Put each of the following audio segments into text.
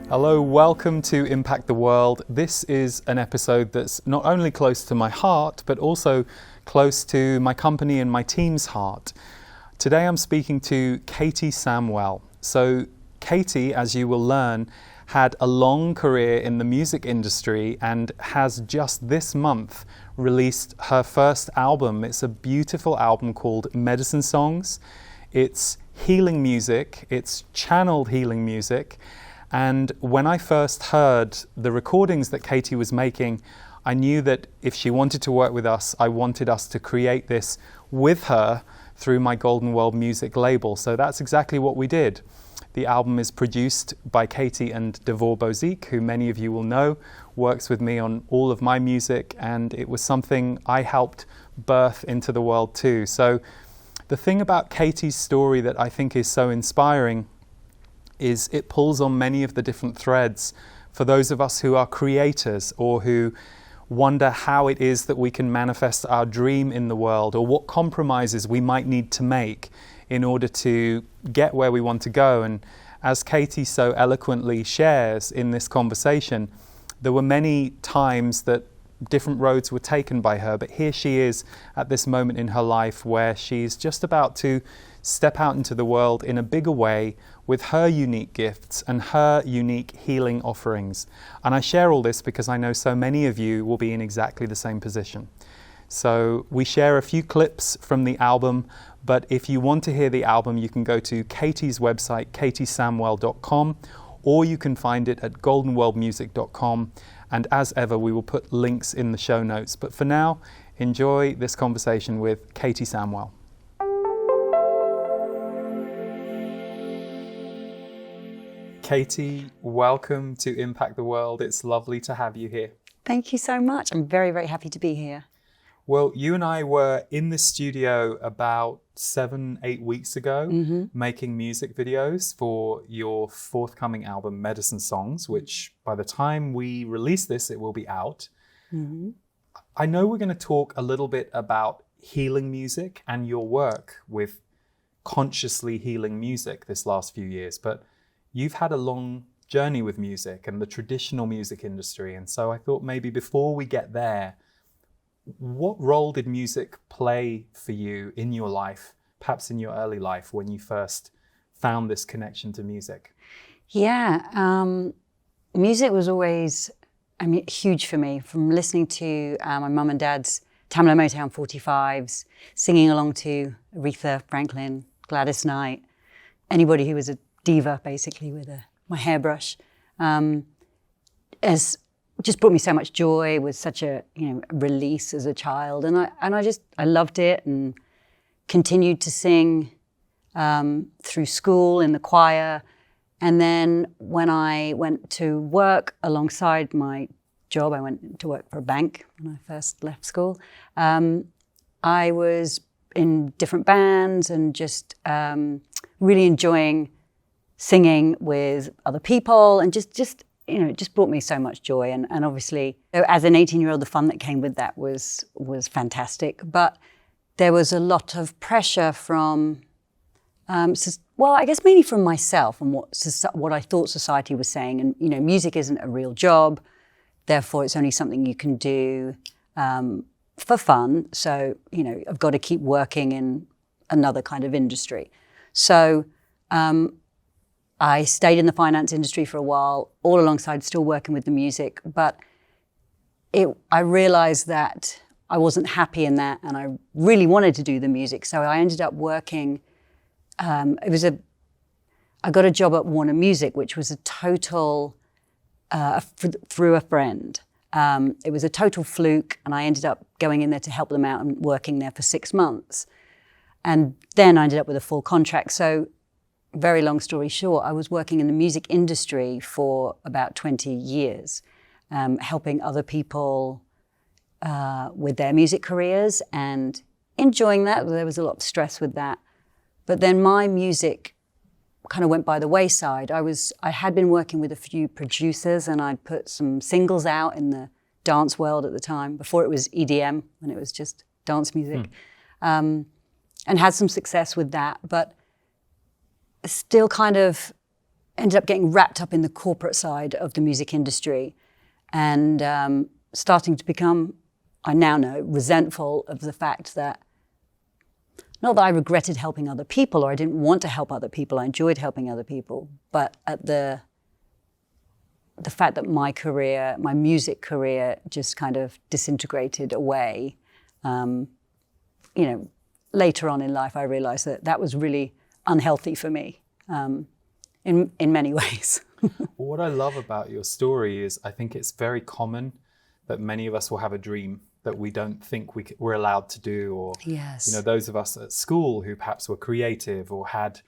Hello, welcome to Impact the World. This is an episode that's not only close to my heart, but also close to my company and my team's heart. Today I'm speaking to Katy Samwell. So Katy, as you will learn, had a long career in the music industry and has just this month released her first album. It's a beautiful album called Medicine Songs. It's healing music, it's channeled healing music. And when I first heard the recordings that Katy was making, I knew that if she wanted to work with us, I wanted us to create this with her through my Golden World Music label. So that's exactly what we did. The album is produced by Katy and Devor Bozique, who many of you will know, works with me on all of my music, and it was something I helped birth into the world too. So the thing about Katy's story that I think is so inspiring is it pulls on many of the different threads for those of us who are creators or who wonder how it is that we can manifest our dream in the world, or what compromises we might need to make in order to get where we want to go. And as Katy so eloquently shares in this conversation, there were many times that different roads were taken by her, but here she is at this moment in her life where she's just about to step out into the world in a bigger way with her unique gifts and her unique healing offerings. And I share all this because I know so many of you will be in exactly the same position. So we share a few clips from the album, but if you want to hear the album, you can go to Katy's website, katysamwell.com, or you can find it at goldenworldmusic.com. And as ever, we will put links in the show notes. But for now, enjoy this conversation with Katy Samwell. Katy, welcome to Impact the World. It's lovely to have you here. Thank you so much. I'm very, very happy to be here. Well, you and I were in the studio about 7-8 weeks ago, making music videos for your forthcoming album, Medicine Songs, which by the time we release this, it will be out. I know we're going to talk a little bit about healing music and your work with consciously healing music this last few years, but you've had a long journey with music and the traditional music industry. And so I thought maybe before we get there, what role did music play for you in your life, perhaps in your early life when you first found this connection to music? Yeah, music was always, huge for me. From listening to my mum and dad's Tamla Motown 45s, singing along to Aretha Franklin, Gladys Knight, anybody who was a diva, basically, with my hairbrush, as just brought me so much joy, was such a release as a child, and I loved it and continued to sing through school in the choir. And then when I went to work alongside my job, I went to work for a bank when I first left school. I was in different bands and just really enjoying singing with other people, and just it just brought me so much joy. And obviously, as an 18-year-old, the fun that came with that was fantastic. But there was a lot of pressure from, I guess mainly from myself and what I thought society was saying. And music isn't a real job, therefore it's only something you can do for fun. So I've got to keep working in another kind of industry. So I stayed in the finance industry for a while, all alongside still working with the music, but I realized that I wasn't happy in that, and I really wanted to do the music. So I ended up working, I got a job at Warner Music, which was a total, through a friend. It was a total fluke, and I ended up going in there to help them out and working there for 6 months. And then I ended up with a full contract. So very long story short, I was working in the music industry for about 20 years, helping other people with their music careers and enjoying that. There was a lot of stress with that. But then my music kind of went by the wayside. I had been working with a few producers, and I'd put some singles out in the dance world at the time, before it was EDM, when it was just dance music, and had some success with that. But still kind of ended up getting wrapped up in the corporate side of the music industry and starting to become, I now know, resentful of the fact that, not that I regretted helping other people or I didn't want to help other people, I enjoyed helping other people, but at the fact that my career, my music career, just kind of disintegrated away. Later on in life, I realized that that was really unhealthy for me in many ways. Well, what I love about your story is I think it's very common that many of us will have a dream that we don't think we're allowed to do, or yes. Those of us at school who perhaps were creative or had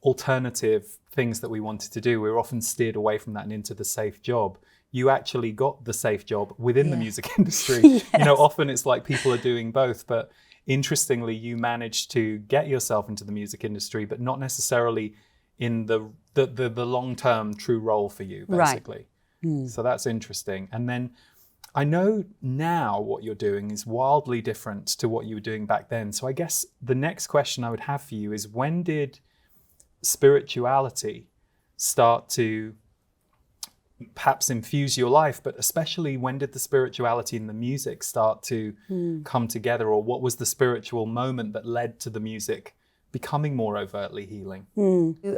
alternative things that we wanted to do, we were often steered away from that and into the safe job. You actually got the safe job within the music industry. Yes. Often it's like people are doing both, but interestingly, you managed to get yourself into the music industry, but not necessarily in the long-term true role for you, basically. Right. So that's interesting. And then I know now what you're doing is wildly different to what you were doing back then. So I guess the next question I would have for you is, when did spirituality start to perhaps infuse your life, but especially when did the spirituality and the music start to come together, or what was the spiritual moment that led to the music becoming more overtly healing?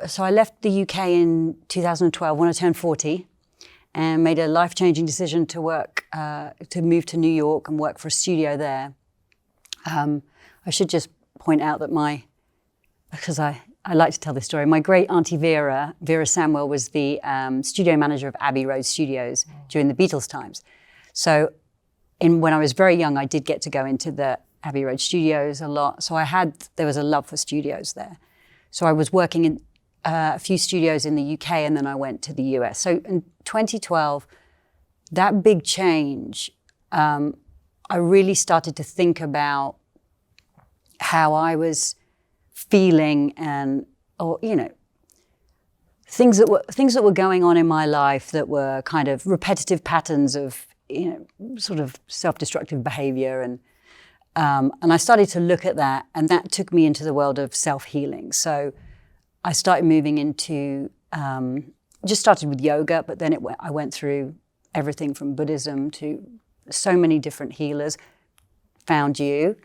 So I left the UK in 2012 when I turned 40 and made a life-changing decision to move to New York and work for a studio there. I should just point out that because I like to tell this story. My great auntie Vera Samwell was the studio manager of Abbey Road Studios during the Beatles times. So when I was very young, I did get to go into the Abbey Road Studios a lot. So there was a love for studios there. So I was working in a few studios in the UK, and then I went to the US. So in 2012, that big change, I really started to think about how I was feeling things that were going on in my life that were kind of repetitive patterns of sort of self-destructive behavior, and I started to look at that, and that took me into the world of self-healing. So I started moving into just started with yoga, but then I went through everything from Buddhism to so many different healers. Found you,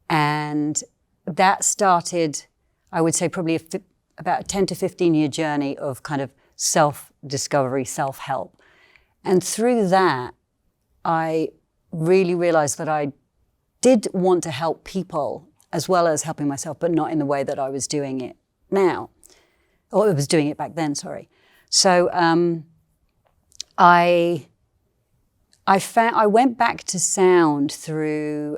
and that started, I would say, probably about a 10 to 15 year journey of kind of self-discovery, self-help. And through that, I really realized that I did want to help people as well as helping myself, but not in the way that I was doing it now, or I was doing it back then, sorry. So I went back to sound through,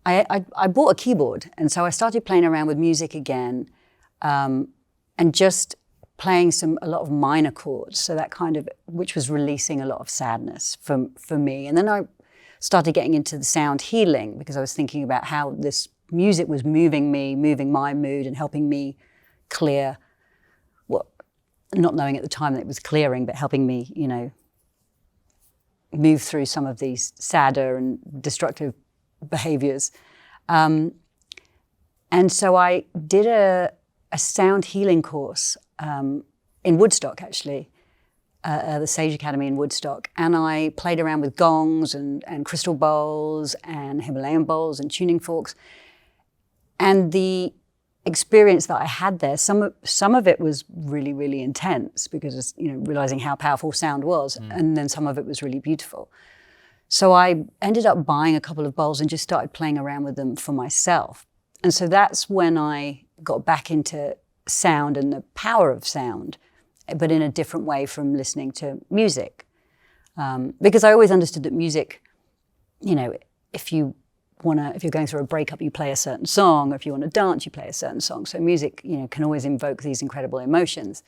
I bought a keyboard, and so I started playing around with music again, and just playing a lot of minor chords, so that which was releasing a lot of sadness for me. And then I started getting into the sound healing, because I was thinking about how this music was moving my mood and helping me clear not knowing at the time that it was clearing, but helping me, move through some of these sadder and destructive behaviors. And so I did a sound healing course in Woodstock, actually, the Sage Academy in Woodstock. And I played around with gongs and crystal bowls and Himalayan bowls and tuning forks. And the experience that I had there, some of it was really, really intense, because realizing how powerful sound was, and then some of it was really beautiful. So I ended up buying a couple of bowls and just started playing around with them for myself. And so that's when I got back into sound and the power of sound, but in a different way from listening to music. Because I always understood that music, if you're going through a breakup, you play a certain song, or if you want to dance, you play a certain song. So music, can always invoke these incredible emotions.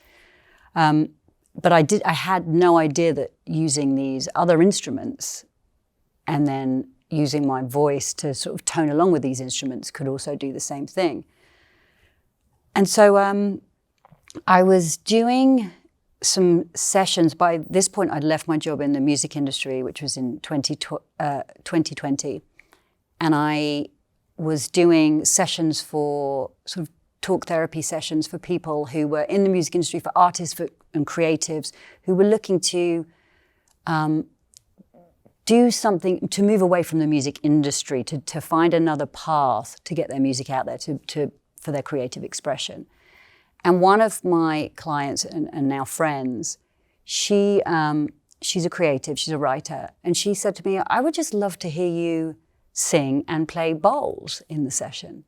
But I had no idea that using these other instruments and then using my voice to sort of tone along with these instruments could also do the same thing. And so I was doing some sessions. By this point, I'd left my job in the music industry, which was in 2020. And I was doing sessions for sort of talk therapy sessions for people who were in the music industry, for artists and creatives who were looking to do something, to move away from the music industry, to find another path to get their music out there, for their creative expression. And one of my clients and now friends, she's a creative, she's a writer, and she said to me, I would just love to hear you sing and play bowls in the session.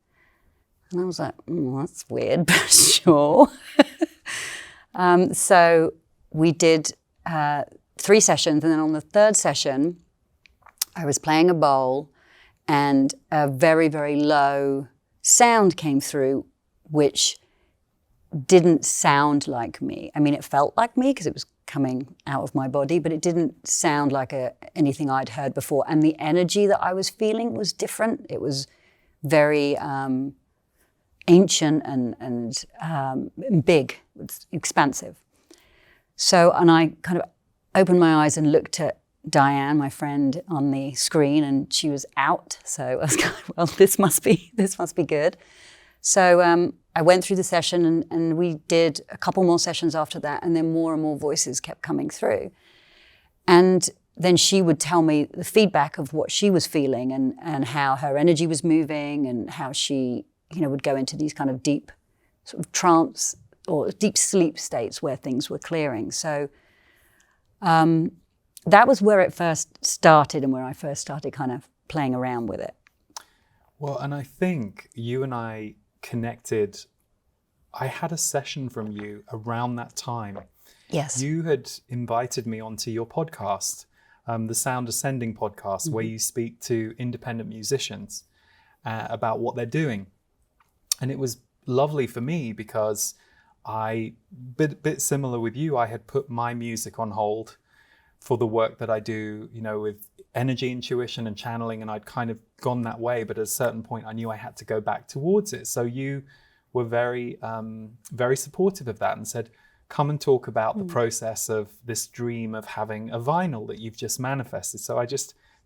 And I was like, that's weird, but sure. So we did 3 sessions, and then on the 3rd session, I was playing a bowl, and a very, very low sound came through, which didn't sound like me. I mean, it felt like me because it was coming out of my body, but it didn't sound like anything I'd heard before. And the energy that I was feeling was different. It was very ancient and big, it's expansive. So, and I kind of opened my eyes and looked at Diane, my friend, on the screen, and she was out. So I was kind of, well, this must be good. So I went through the session, and we did a couple more sessions after that, and then more and more voices kept coming through. And then she would tell me the feedback of what she was feeling and how her energy was moving, and how she, would go into these kind of deep sort of trance or deep sleep states where things were clearing. So that was where it first started, and where I first started kind of playing around with it. Well, and I think you and I connected. I had a session from you around that time. Yes. You had invited me onto your podcast, the Soundascending podcast, where you speak to independent musicians about what they're doing. And it was lovely for me because bit similar with you, I had put my music on hold for the work that I do, with energy intuition and channeling, and I'd kind of gone that way, but at a certain point I knew I had to go back towards it. So you were very, very supportive of that and said, come and talk about the process of this dream of having a vinyl that you've just manifested. So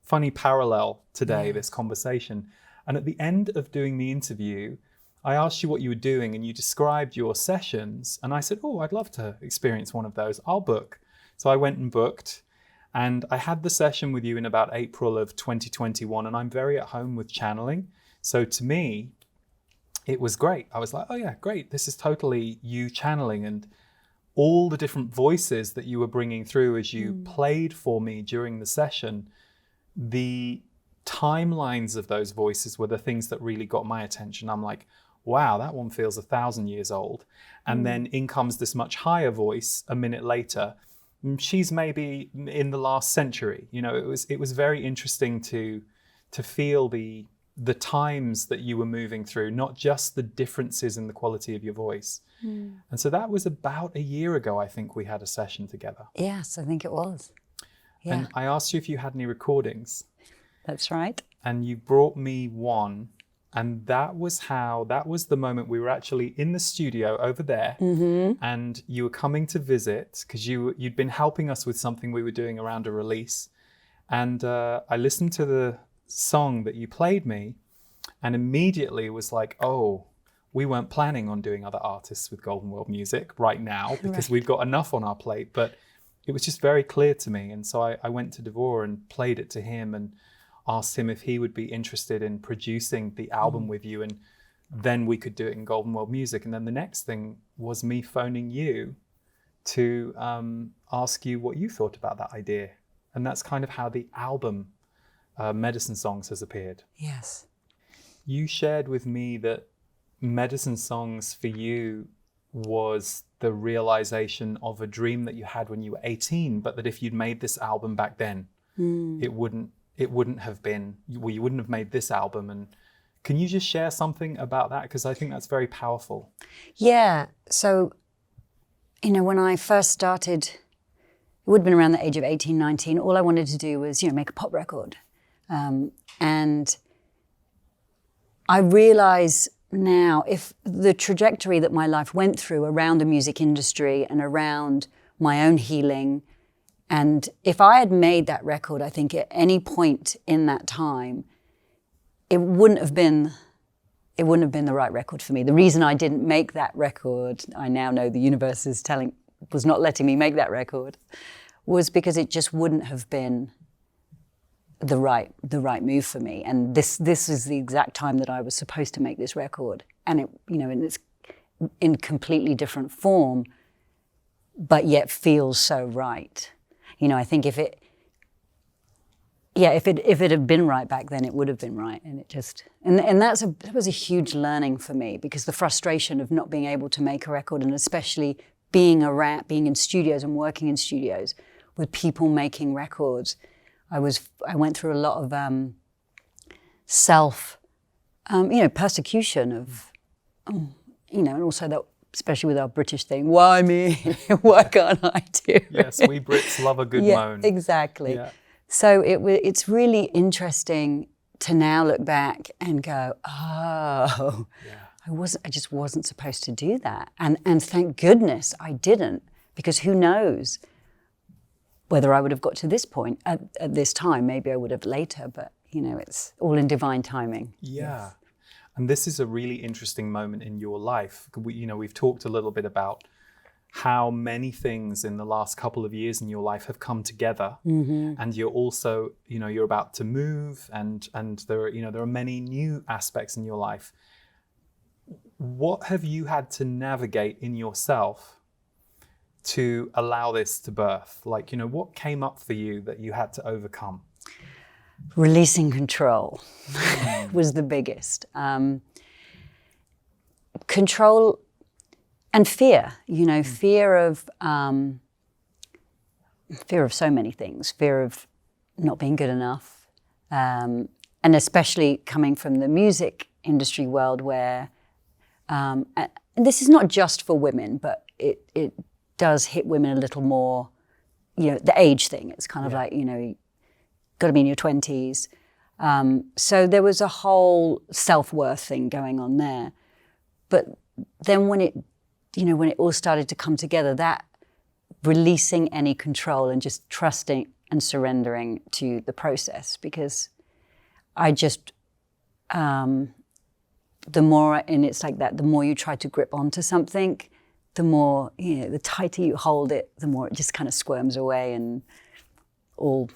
funny parallel today, this conversation. And at the end of doing the interview, I asked you what you were doing, and you described your sessions, and I said, I'd love to experience one of those. I'll book. So I went and booked, and I had the session with you in about April of 2021, and I'm very at home with channeling. So to me, it was great. I was like, oh yeah, great. This is totally you channeling, and all the different voices that you were bringing through as you played for me during the session, the timelines of those voices were the things that really got my attention. I'm like, wow, that one feels 1,000 years old. And then in comes this much higher voice a minute later. She's maybe in the last century. It was very interesting to feel the times that you were moving through, not just the differences in the quality of your voice. And so that was about a year ago, I think we had a session together. Yes, I think it was. Yeah. And I asked you if you had any recordings. That's right. And you brought me one. And that was the moment we were actually in the studio over there, and you were coming to visit because you'd been helping us with something we were doing around a release. And I listened to the song that you played me, and immediately was like, we weren't planning on doing other artists with Golden World Music right now because we've got enough on our plate. But it was just very clear to me. And so I went to Devor and played it to him and asked him if he would be interested in producing the album with you, and then we could do it in Golden World Music. And then the next thing was me phoning you to ask you what you thought about that idea. And that's kind of how the album Medicine Songs has appeared. Yes. You shared with me that Medicine Songs for you was the realization of a dream that you had when you were 18, but that if you'd made this album back then, it wouldn't have been, you wouldn't have made this album. And can you just share something about that? Because I think that's very powerful. Yeah. So, when I first started, it would have been around the age of 18, 19. All I wanted to do was, make a pop record. And I realize now, if the trajectory that my life went through around the music industry and around my own healing, and if I had made that record, I think at any point in that time, it wouldn't have been it wouldn't have been the right record for me. The reason I didn't make that record, I now know the universe was not letting me make that record, was because it just wouldn't have been the right move for me. And this is the exact time that I was supposed to make this record. And it, and it's in completely different form, but yet feels so right. I think if it had been right back then, it would have been right. And it just, and that was a huge learning for me, because the frustration of not being able to make a record, and especially being in studios and working in studios with people making records, I went through a lot of persecution of, and also that, especially with our British thing, why me? Why can't I do it? Yes, we Brits love a good moan. Exactly. Yeah. So it's really interesting to now look back and go, oh, I just wasn't supposed to do that. And thank goodness I didn't, because who knows whether I would have got to this point at this time. Maybe I would have later, but it's all in divine timing. Yeah. Yes. And this is a really interesting moment in your life. We've talked a little bit about how many things in the last couple of years in your life have come together. Mm-hmm. And you're also, you're about to move, and there are many new aspects in your life. What have you had to navigate in yourself to allow this to birth? What came up for you that you had to overcome? Releasing control was the biggest. Control and fear, fear of so many things, fear of not being good enough. And especially coming from the music industry world where, and this is not just for women, but it does hit women a little more, the age thing. It's kind of like, got to be in your 20s. So there was a whole self-worth thing going on there. But then when it all started to come together, that releasing any control and just trusting and surrendering to the process, because I just, the more, and it's like that, the more you try to grip onto something, the more, the tighter you hold it, the more it just kind of squirms away and all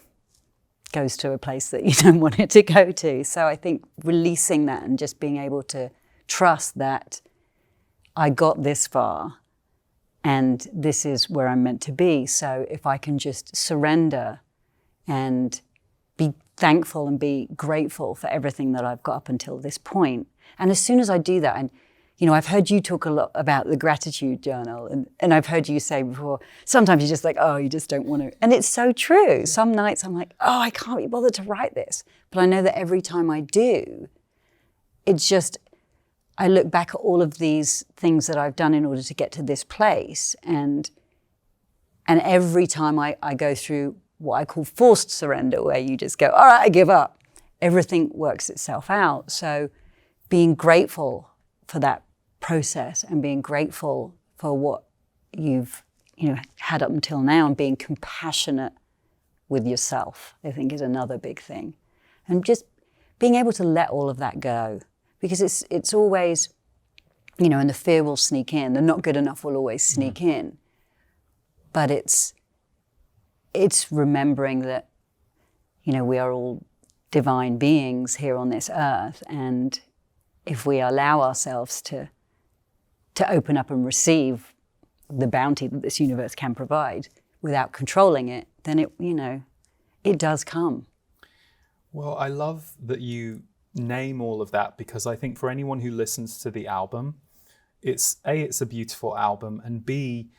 goes to a place that you don't want it to go to. So I think releasing that and just being able to trust that I got this far and this is where I'm meant to be. So if I can just surrender and be thankful and be grateful for everything that I've got up until this point. And as soon as I do that, and I've heard you talk a lot about the gratitude journal, and I've heard you say before, sometimes you're just like, oh, you just don't want to. And it's so true. Some nights I'm like, oh, I can't be bothered to write this. But I know that every time I do, it's just, I look back at all of these things that I've done in order to get to this place. And every time I go through what I call forced surrender, where you just go, all right, I give up, everything works itself out. So being grateful for that process and being grateful for what you've had up until now, and being compassionate with yourself, I think, is another big thing. And just being able to let all of that go, because it's always, and the fear will sneak in, the not good enough will always sneak in. But it's remembering that, we are all divine beings here on this earth, and if we allow ourselves to open up and receive the bounty that this universe can provide without controlling it, then it does come. Well, I love that you name all of that, because I think for anyone who listens to the album, it's a beautiful album, and B,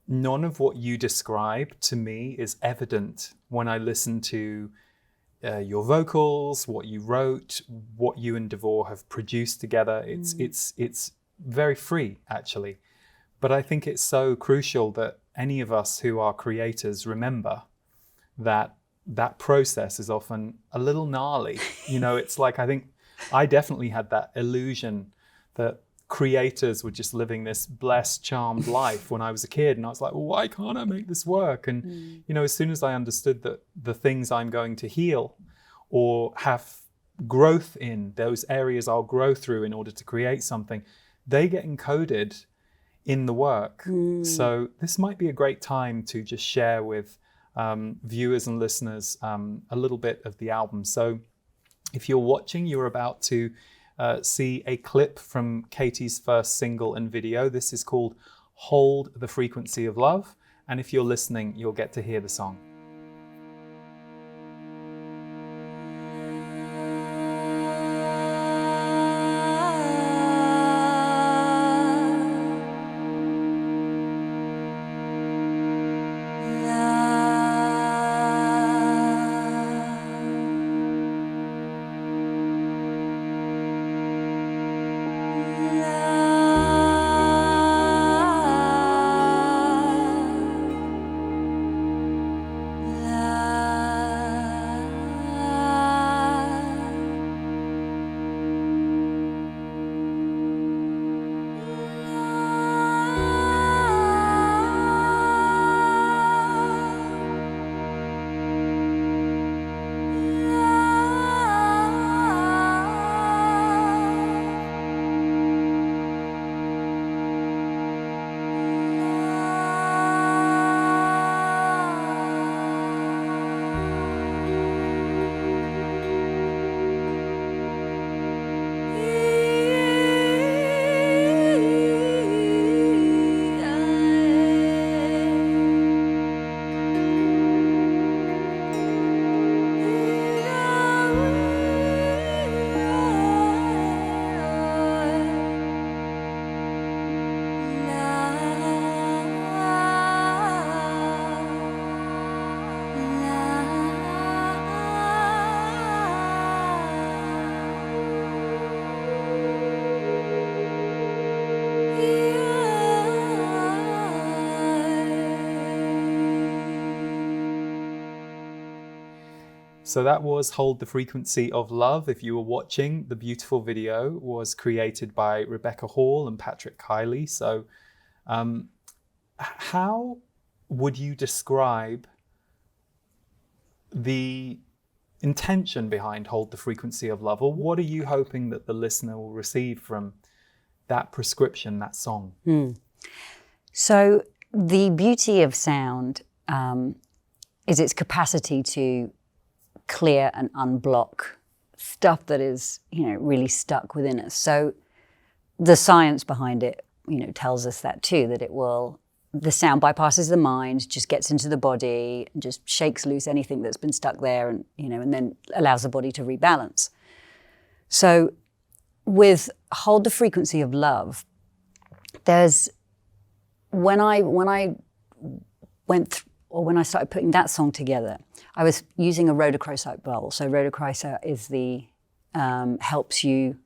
none of what you describe to me is evident when I listen to your vocals, what you wrote, what you and Devor have produced together. It's very free, actually. But I think it's so crucial that any of us who are creators remember that process is often a little gnarly. It's like, I think I definitely had that illusion that creators were just living this blessed, charmed life when I was a kid. And I was like, well, why can't I make this work? And, as soon as I understood that the things I'm going to heal or have growth in, those areas I'll grow through in order to create something, they get encoded in the work. So this might be a great time to just share with viewers and listeners a little bit of the album. So if you're watching, you're about to see a clip from Katy's first single and video. This is called Hold the Frequency of Love. And if you're listening, you'll get to hear the song. So that was Hold the Frequency of Love. If you were watching, the beautiful video was created by Rebecca Hall and Patrick Kiley. So how would you describe the intention behind Hold the Frequency of Love? Or what are you hoping that the listener will receive from that prescription, that song? So the beauty of sound is its capacity to clear and unblock stuff that is, really stuck within us. So the science behind it, tells us that too, that the sound bypasses the mind, just gets into the body, and just shakes loose anything that's been stuck there, and and then allows the body to rebalance. So with Hold the Frequency of Love, when I started putting that song together, I was using a rhodochrosite bowl. So rhodochrosite is helps you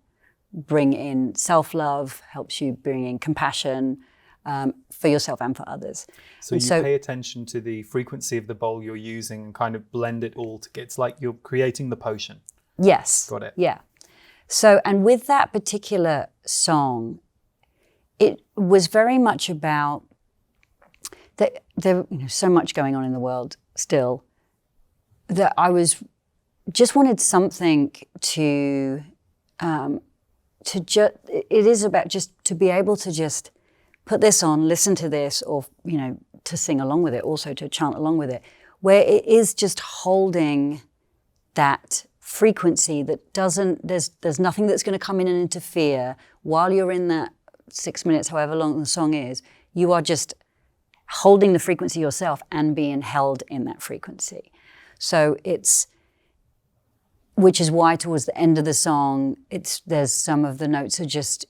bring in self-love, helps you bring in compassion for yourself and for others. So you pay attention to the frequency of the bowl you're using and kind of blend it all together. It's like you're creating the potion. Yes. Got it. Yeah. So, and with that particular song, it was very much about that there, so much going on in the world still, that I just wanted something to it is about just to be able to just put this on, listen to this, or, to sing along with it, also to chant along with it, where it is just holding that frequency that there's nothing that's going to come in and interfere while you're in that 6 minutes, however long the song is. You are just holding the frequency yourself and being held in that frequency. So which is why towards the end of the song, there's some of the notes are just,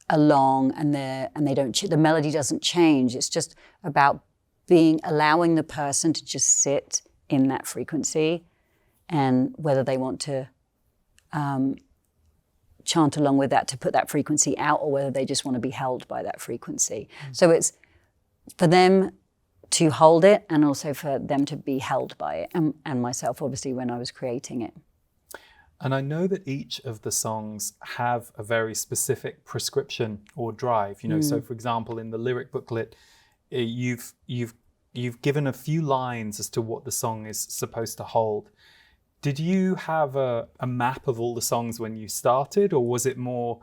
along, and the melody doesn't change. It's just about allowing the person to just sit in that frequency, and whether they want to chant along with that to put that frequency out, or whether they just want to be held by that frequency. So it's for them to hold it, and also for them to be held by it, and myself, obviously, when I was creating it. And I know that each of the songs have a very specific prescription or drive. So for example, in the lyric booklet, you've given a few lines as to what the song is supposed to hold. Did you have a map of all the songs when you started, or was it more,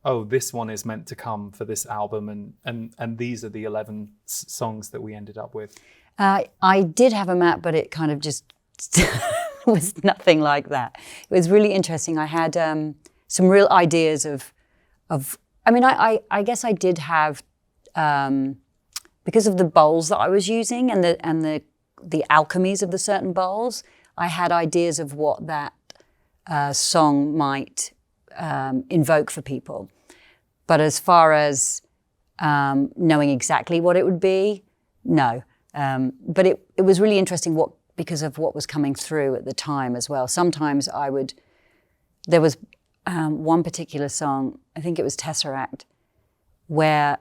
oh, this one is meant to come for this album, and these are the 11 songs that we ended up with? I did have a map, but it kind of just was nothing like that. It was really interesting. I had some real ideas of. I mean, I guess I did have, because of the bowls that I was using and the alchemies of the certain bowls, I had ideas of what that song might invoke for people. But as far as knowing exactly what it would be, no. But it was really interesting because of what was coming through at the time as well. Sometimes there was one particular song, I think it was Tesseract, where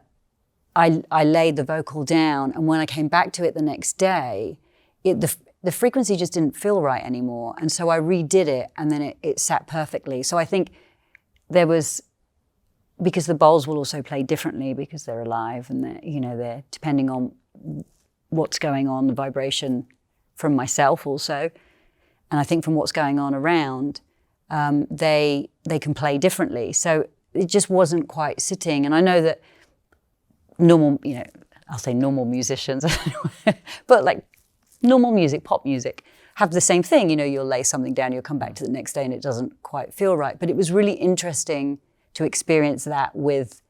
I laid the vocal down, and when I came back to it the next day, the frequency just didn't feel right anymore. And so I redid it, and then it sat perfectly. So I think there was, because the bowls will also play differently because they're alive, and they're depending on what's going on, the vibration from myself also, and I think from what's going on around, they can play differently. So it just wasn't quite sitting. And I know that normal, I'll say normal musicians, but like normal music, pop music, have the same thing. You'll lay something down, you'll come back to the next day and it doesn't quite feel right. But it was really interesting to experience that with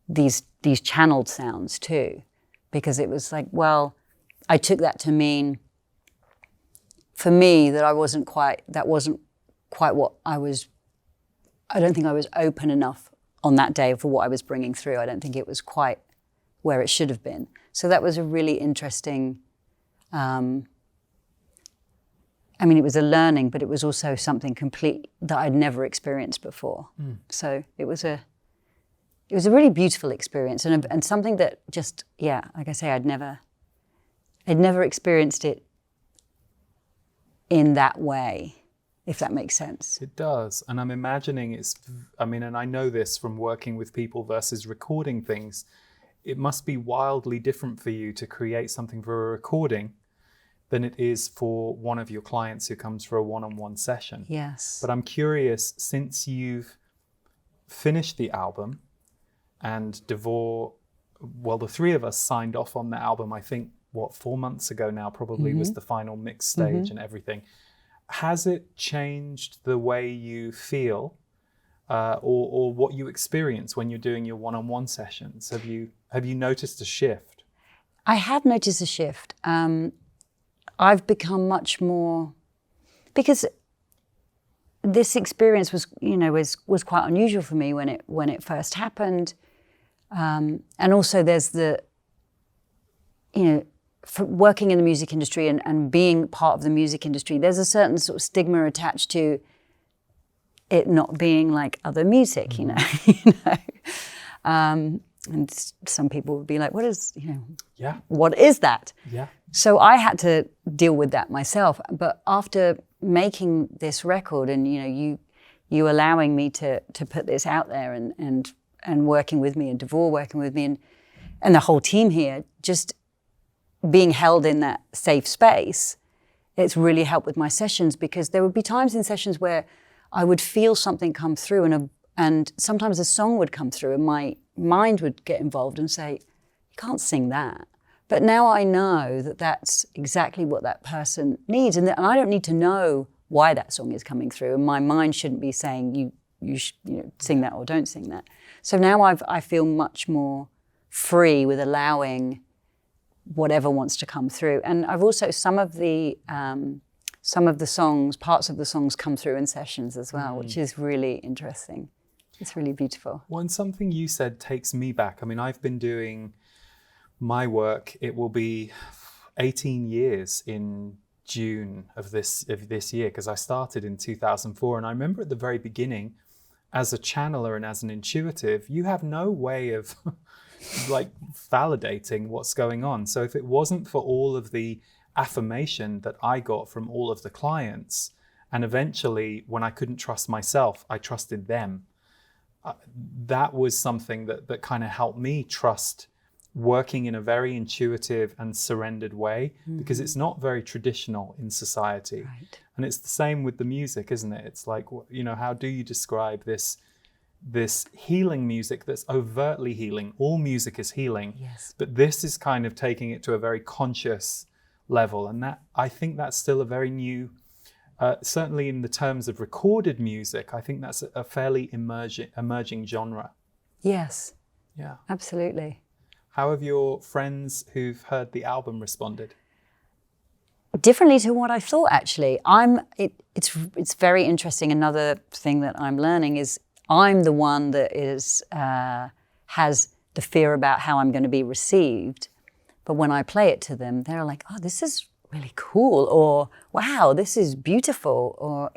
these channeled sounds too, because it was like, well, I took that to mean, for me, that wasn't quite what I don't think I was open enough on that day for what I was bringing through. I don't think it was quite where it should have been. So that was a really interesting, it was a learning, but it was also something complete that I'd never experienced before. So it was a really beautiful experience, and something that just, like I say, I'd never experienced it in that way, if that makes sense. It does. And I'm imagining and I know this from working with people versus recording things, it must be wildly different for you to create something for a recording than it is for one of your clients who comes for a one-on-one session. Yes. But I'm curious, since you've finished the album, and the three of us signed off on the album, I think, 4 months ago now probably was the final mix stage and everything. Has it changed the way you feel or what you experience when you're doing your one-on-one sessions? Have you noticed a shift? I have noticed a shift. I've become much more, because this experience was quite unusual for me when it first happened. And also there's for working in the music industry and being part of the music industry, there's a certain sort of stigma attached to it not being like other music, and some people would be like, what is that? Yeah. So I had to deal with that myself. But after making this record and, you allowing me to put this out there and working with me, and Devor working with me, and the whole team here, just being held in that safe space, it's really helped with my sessions, because there would be times in sessions where I would feel something come through and sometimes a song would come through and my mind would get involved and say, you can't sing that. But now I know that that's exactly what that person needs, and I don't need to know why that song is coming through, and my mind shouldn't be saying you should sing that or don't sing that. So now I feel much more free with allowing whatever wants to come through. And I've also, some of the songs, parts of the songs come through in sessions as well, which is really interesting. It's really beautiful. Well, and something you said takes me back. I've been doing my work, it will be 18 years in June of this year, because I started in 2004. And I remember at the very beginning, as a channeler and as an intuitive, you have no way of validating what's going on. So if it wasn't for all of the affirmation that I got from all of the clients, and eventually when I couldn't trust myself, I trusted them, that was something that kind of helped me trust working in a very intuitive and surrendered way, because it's not very traditional in society. Right. And it's the same with the music, isn't it? It's like, you know, how do you describe this healing music that's overtly healing? All music is healing. Yes. But this is kind of taking it to a very conscious level. And that, I think that's still a very new, certainly in the terms of recorded music, I think that's a fairly emerging genre. Yes. Yeah. Absolutely. How have your friends who've heard the album responded? Differently to what I thought, actually. It's very interesting. Another thing that I'm learning is I'm the one that has the fear about how I'm going to be received. But when I play it to them, they're like, "Oh, this is really cool," or "Wow, this is beautiful." Or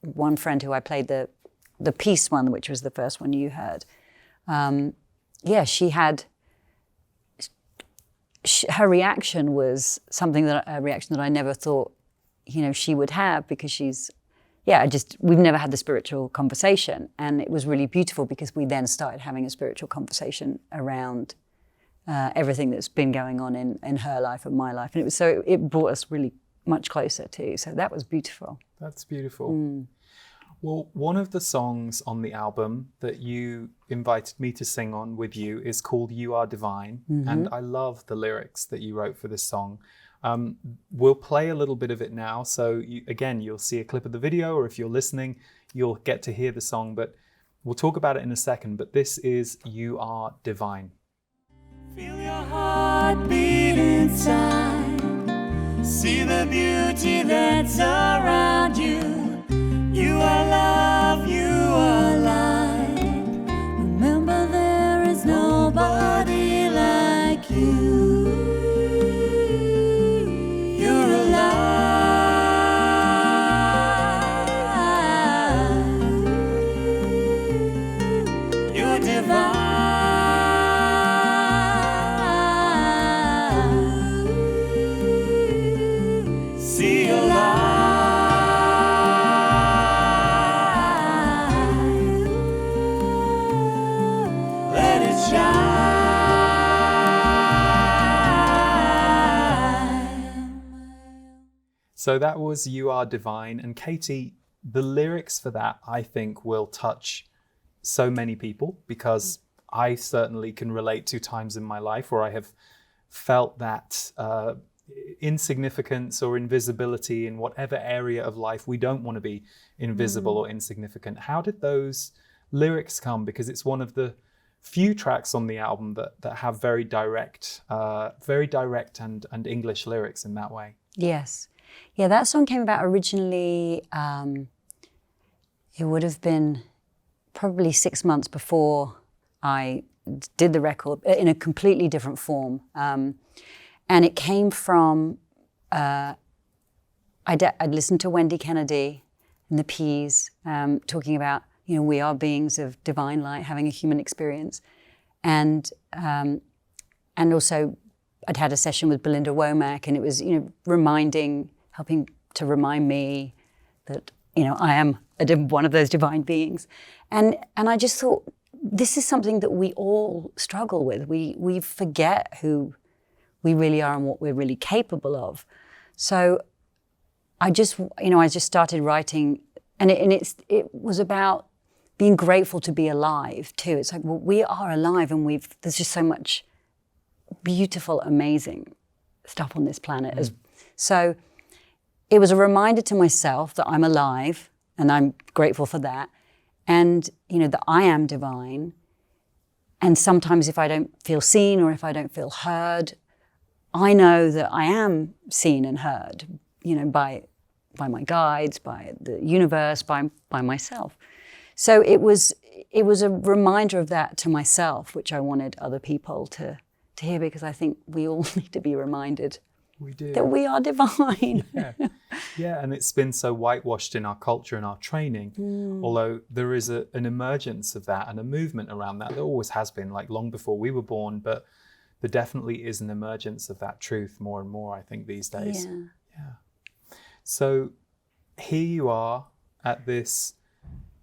one friend who I played the peace one, which was the first one you heard. She had. Her reaction was a reaction that I never thought, she would have, because we've never had the spiritual conversation. And it was really beautiful because we then started having a spiritual conversation around everything that's been going on in her life and my life. And it brought us really much closer too. So that was beautiful. That's beautiful. Well, one of the songs on the album that you invited me to sing on with you is called You Are Divine. And I love the lyrics that you wrote for this song. We'll play a little bit of it now. So you'll see a clip of the video, or if you're listening, you'll get to hear the song, but we'll talk about it in a second. But this is You Are Divine. Feel your heart beat inside. See the beauty that's around you. You are love, you are light. Remember, there is nobody like you. You're alive. You're divine. See your light. So that was You Are Divine. And Katy, the lyrics for that, I think, will touch so many people, because I certainly can relate to times in my life where I have felt that insignificance or invisibility in whatever area of life. We don't want to be invisible or insignificant. How did those lyrics come? Because it's one of the few tracks on the album that have very direct and English lyrics in that way. Yes. Yeah, that song came about originally, it would have been probably 6 months before I did the record, in a completely different form. And it came from, I'd listened to Wendy Kennedy and the Peas talking about, we are beings of divine light, having a human experience. And also I'd had a session with Belinda Womack, and it was, helping to remind me that, I am one of those divine beings. And I just thought, this is something that we all struggle with. We forget who we really are and what we're really capable of. So I just started writing, and it was about being grateful to be alive too. It's like, well, we are alive, and there's just so much beautiful, amazing stuff on this planet. So it was a reminder to myself that I'm alive, and I'm grateful for that. And, that I am divine. And sometimes if I don't feel seen, or if I don't feel heard, I know that I am seen and heard, by my guides, by the universe, by myself. So it was a reminder of that to myself, which I wanted other people to hear, because I think we all need to be reminded that we are divine. Yeah, and it's been so whitewashed in our culture and our training, although there is an emergence of that and a movement around that. There always has been, like long before we were born, but there definitely is an emergence of that truth more and more, I think, these days. Yeah. So here you are at this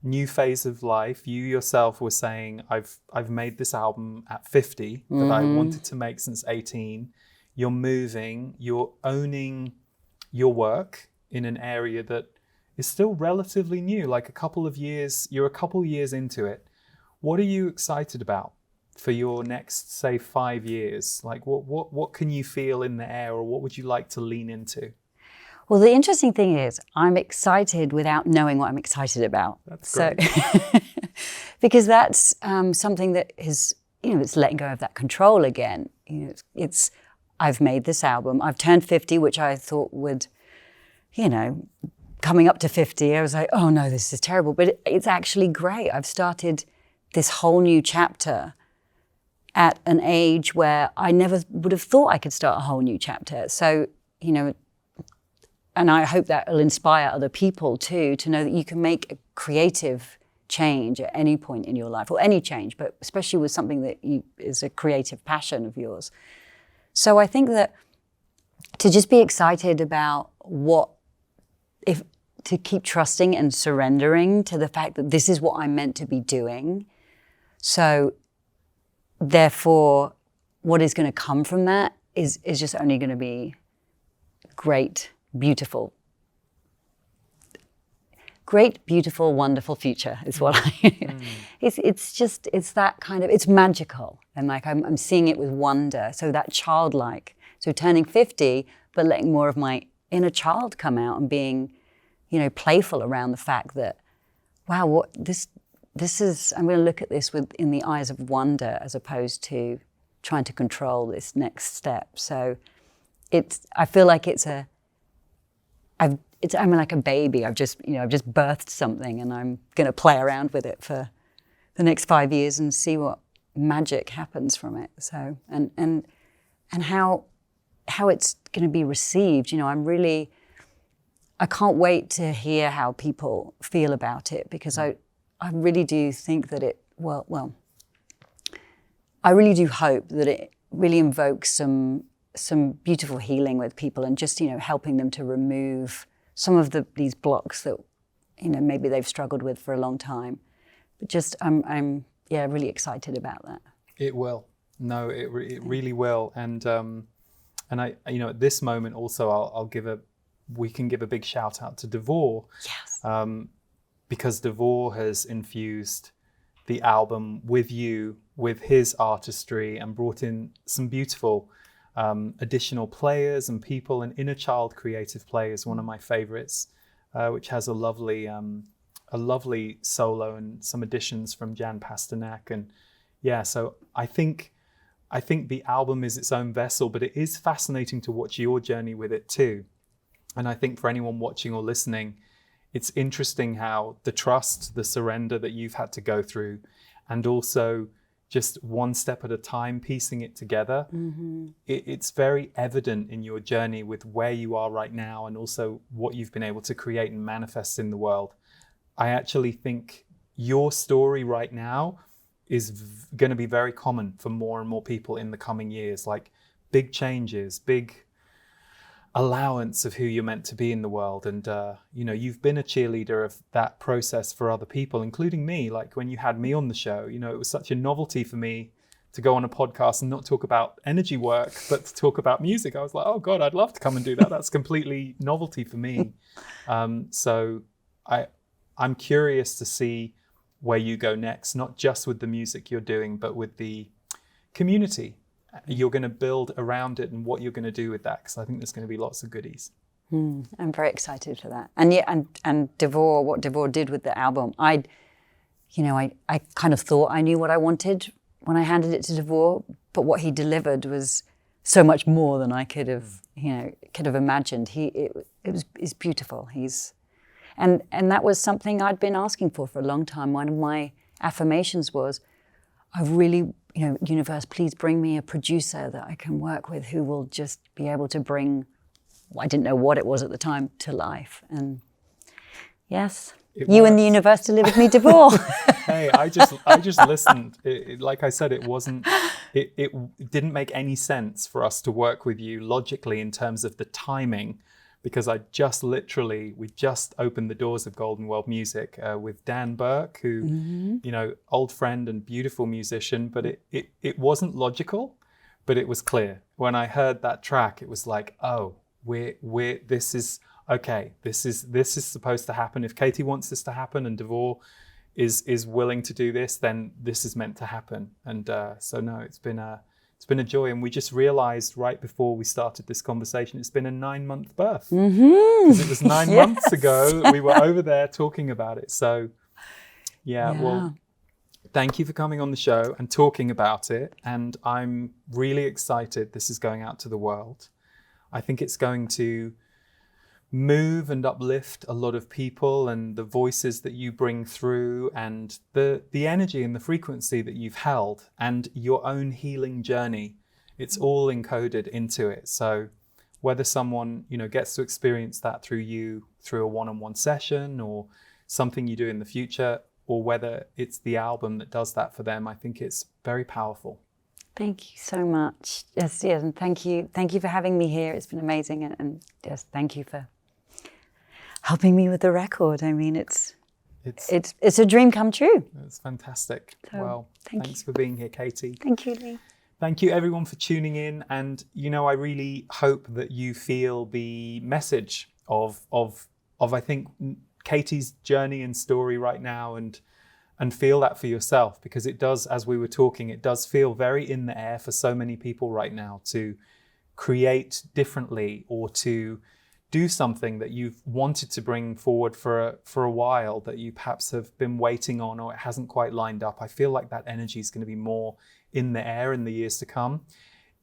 new phase of life. You yourself were saying, I've made this album at 50 that I wanted to make since 18. You're moving, you're owning your work in an area that is still relatively new, like you're a couple years into it. What are you excited about for your next, say, 5 years? Like what can you feel in the air, or what would you like to lean into? Well, the interesting thing is I'm excited without knowing what I'm excited about. That's great. Because that's something that is, it's letting go of that control again. I've made this album. I've turned 50, which I thought would, coming up to 50, I was like, oh no, this is terrible. But it's actually great. I've started this whole new chapter at an age where I never would have thought I could start a whole new chapter. So, and I hope that will inspire other people too, to know that you can make a creative change at any point in your life, or any change, but especially with something that is a creative passion of yours. So I think that to just be excited about to keep trusting and surrendering to the fact that this is what I'm meant to be doing. So therefore, what is going to come from that is just only going to be great, beautiful, wonderful future is what it's that kind of, it's magical. And like I'm seeing it with wonder. So that childlike, so turning 50, but letting more of my inner child come out and being, playful around the fact that, wow, what this is, I'm going to look at this in the eyes of wonder as opposed to trying to control this next step. So I feel like I'm like a baby. I've just birthed something, and I'm going to play around with it for the next 5 years and see what magic happens from it. So and how it's going to be received. I can't wait to hear how people feel about it, because I really do think that I really do hope that it really invokes some beautiful healing with people, and just helping them to remove some of these blocks that maybe they've struggled with for a long time. But just I'm really excited about that. It will. No, it really will. And I at this moment also we can give a big shout out to Devore. Yes. Because Devore has infused the album with his artistry, and brought in some beautiful additional players and people, and Inner Child Creative Play is one of my favorites, which has a lovely solo and some additions from Jan Pasternak. And so I think the album is its own vessel, but it is fascinating to watch your journey with it too. And I think for anyone watching or listening, it's interesting how the trust, the surrender that you've had to go through, and also just one step at a time, piecing it together. Mm-hmm. It's very evident in your journey with where you are right now, and also what you've been able to create and manifest in the world. I actually think your story right now is going to be very common for more and more people in the coming years, like big changes, big allowance of who you're meant to be in the world. And you've been a cheerleader of that process for other people, including me. Like when you had me on the show, it was such a novelty for me to go on a podcast and not talk about energy work, but to talk about music. I was like, oh God, I'd love to come and do that. That's completely novelty for me. So I'm curious to see where you go next, not just with the music you're doing, but with the community you're going to build around it, and what you're going to do with that, because I think there's going to be lots of goodies. I'm very excited for that. And Devore, what Devore did with the album, I kind of thought I knew what I wanted when I handed it to Devore, but what he delivered was so much more than I could have imagined. It's beautiful. And that was something I'd been asking for a long time. One of my affirmations was, I really, universe, please bring me a producer that I can work with who will just be able to bring, I didn't know what it was at the time, to life. And yes, you and the universe delivered me Devore. Hey, I just listened. Like I said, it didn't make any sense for us to work with you logically in terms of the timing. because we just opened the doors of Golden World Music with Dan Burke, who, old friend and beautiful musician, but it wasn't logical, but it was clear. When I heard that track, it was like, oh, this is okay. This is supposed to happen. If Katy wants this to happen and Devor is willing to do this, then this is meant to happen. And so no, it's been a joy. And we just realized right before we started this conversation, it's been a 9-month birth. Because it was 9 months ago that we were over there talking about it. So well, thank you for coming on the show and talking about it. And I'm really excited this is going out to the world. I think it's going to move and uplift a lot of people, and the voices that you bring through, and the energy and the frequency that you've held, and your own healing journey. It's all encoded into it. So whether someone, gets to experience that through you, through a one-on-one session or something you do in the future, or whether it's the album that does that for them, I think it's very powerful. Thank you so much. Yes, and thank you for having me here. It's been amazing, and yes, thank you for helping me with the record. I mean, it's a dream come true. It's fantastic. So, well, thanks for being here, Katy. Thank you, Lee. Thank you, everyone, for tuning in. And I really hope that you feel the message of I think Katy's journey and story right now, and feel that for yourself, because it does, as we were talking, it does feel very in the air for so many people right now to create differently or to do something that you've wanted to bring forward for a while, that you perhaps have been waiting on, or it hasn't quite lined up. I feel like that energy is going to be more in the air in the years to come.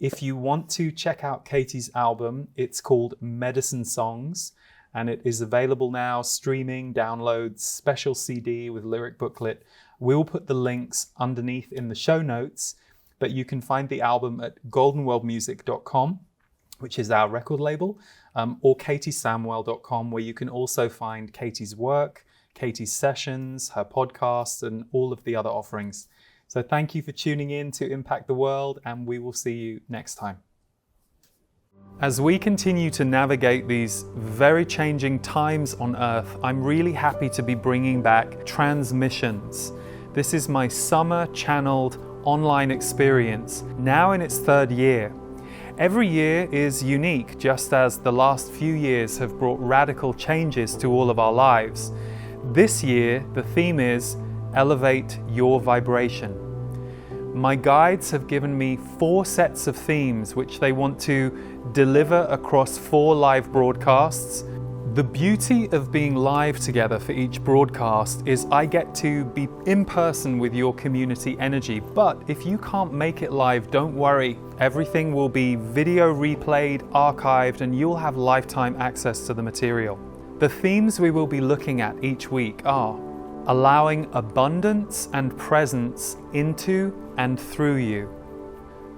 If you want to check out Katy's album, it's called Medicine Songs, and it is available now, streaming, downloads, special CD with lyric booklet. We'll put the links underneath in the show notes, but you can find the album at goldenworldmusic.com, which is our record label, or katysamwell.com, where you can also find Katy's work, Katy's sessions, her podcasts, and all of the other offerings. So thank you for tuning in to Impact the World, and we will see you next time. As we continue to navigate these very changing times on Earth, I'm really happy to be bringing back transmissions. This is my summer channeled online experience, now in its 3rd year. Every year is unique, just as the last few years have brought radical changes to all of our lives. This year, the theme is Elevate Your Vibration. My guides have given me 4 sets of themes which they want to deliver across 4 live broadcasts. The beauty of being live together for each broadcast is I get to be in person with your community energy. But if you can't make it live, don't worry. Everything will be video replayed, archived, and you'll have lifetime access to the material. The themes we will be looking at each week are allowing abundance and presence into and through you,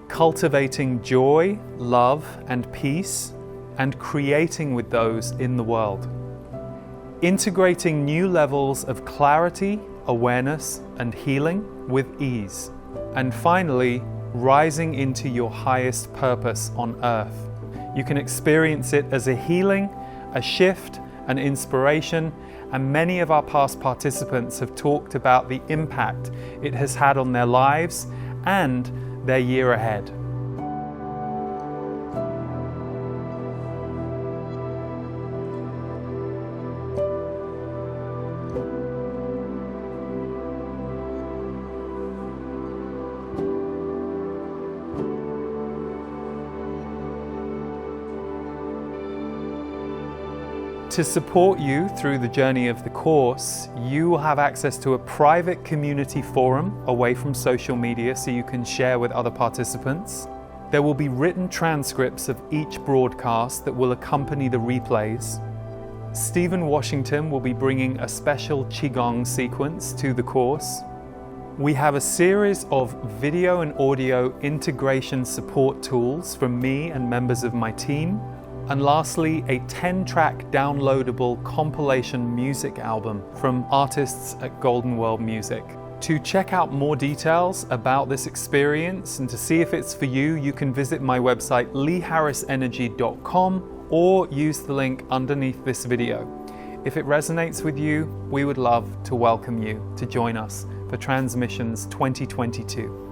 cultivating joy, love, and peace, and creating with those in the world, integrating new levels of clarity, awareness, and healing with ease, and finally, rising into your highest purpose on Earth. You can experience it as a healing, a shift, an inspiration, and many of our past participants have talked about the impact it has had on their lives and their year ahead. To support you through the journey of the course, you will have access to a private community forum away from social media so you can share with other participants. There will be written transcripts of each broadcast that will accompany the replays. Stephen Washington will be bringing a special Qigong sequence to the course. We have a series of video and audio integration support tools from me and members of my team. And lastly, a 10-track downloadable compilation music album from artists at Golden World Music. To check out more details about this experience and to see if it's for you, you can visit my website leeharrisenergy.com or use the link underneath this video. If it resonates with you, we would love to welcome you to join us for Transmissions 2022.